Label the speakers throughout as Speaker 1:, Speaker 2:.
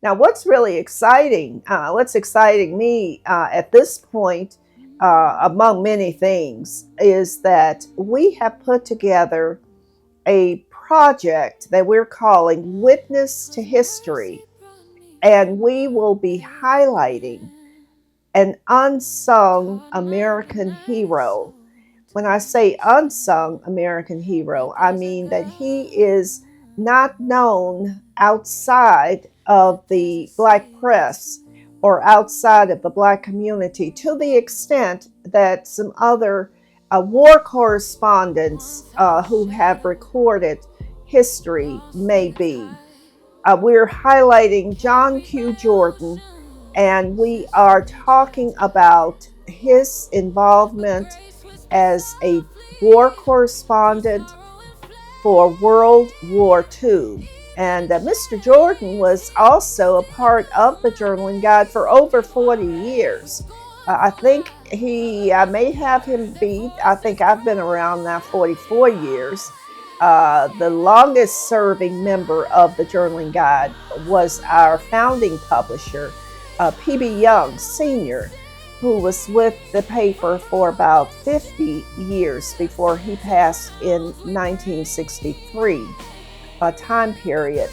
Speaker 1: Now, what's exciting me at this point, among many things, is that we have put together a project that we're calling Witness to History, and we will be highlighting an unsung American hero. When I say unsung American hero, I mean that he is not known outside of the Black press or outside of the Black community to the extent that some other war correspondents who have recorded history may be. We're highlighting John Q. Jordan, and we are talking about his involvement as a war correspondent for World War II. And Mr. Jordan was also a part of the Journaling Guide for over 40 years. I think I may have him beat. I think I've been around now 44 years. The longest serving member of the Journaling Guide was our founding publisher, P.B. Young Sr., who was with the paper for about 50 years before he passed in 1963 time period.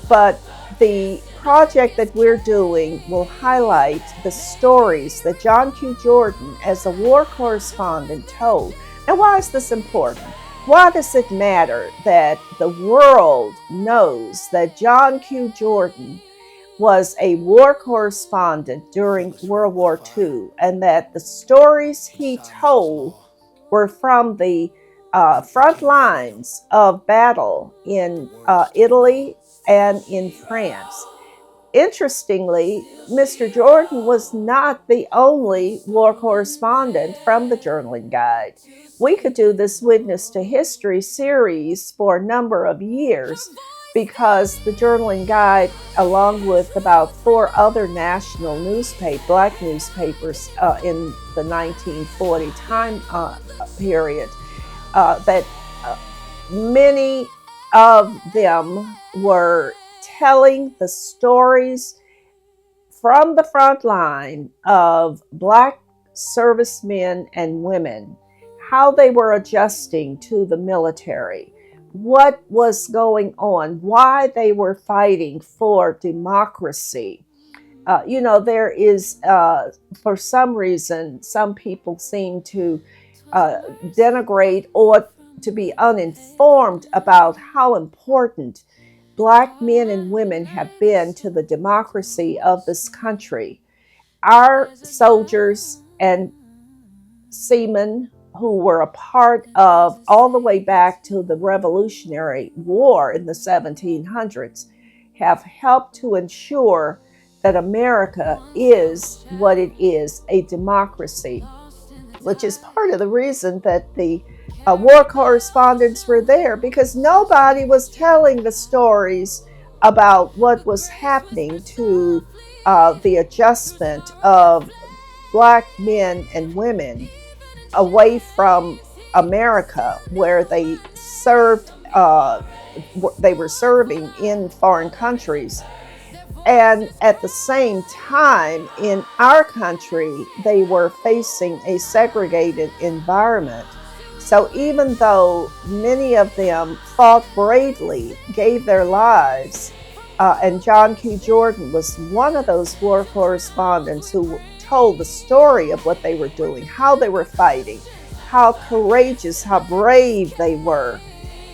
Speaker 1: But the project that we're doing will highlight the stories that John Q. Jordan, as a war correspondent, told. And why is this important? Why does it matter that the world knows that John Q. Jordan was a war correspondent during World War II, and that the stories he told were from the front lines of battle in Italy and in France? Interestingly, Mr. Jordan was not the only war correspondent from the Journaling Guide. We could do this Witness to History series for a number of years because the Journaling Guide, along with about 4 other national Black newspapers in the 1940 time period, that many of them were telling the stories from the front line of Black servicemen and women, how they were adjusting to the military, what was going on, why they were fighting for democracy. There is, for some reason, some people seem to denigrate or to be uninformed about how important Black men and women have been to the democracy of this country. Our soldiers and seamen who were a part of all the way back to the Revolutionary War in the 1700s have helped to ensure that America is what it is, a democracy, which is part of the reason that the war correspondents were there, because nobody was telling the stories about what was happening to the adjustment of Black men and women away from America, where they served. They were serving in foreign countries. And at the same time, in our country, they were facing a segregated environment. So even though many of them fought bravely, gave their lives, and John Q. Jordan was one of those war correspondents who told the story of what they were doing, how they were fighting, how courageous, how brave they were.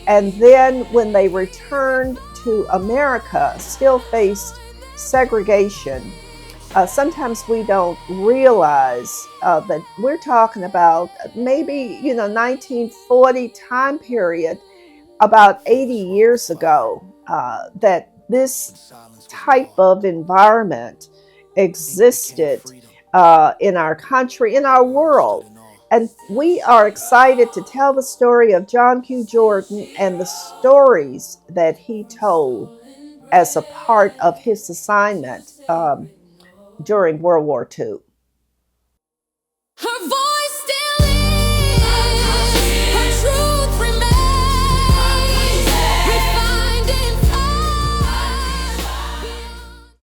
Speaker 1: And then when they returned to America, still faced segregation. Sometimes we don't realize that we're talking about maybe 1940 time period, about 80 years ago, that this type of environment existed in our country, in our world. And we are excited to tell the story of John Q. Jordan and the stories that he told as a part of his assignment during World War II.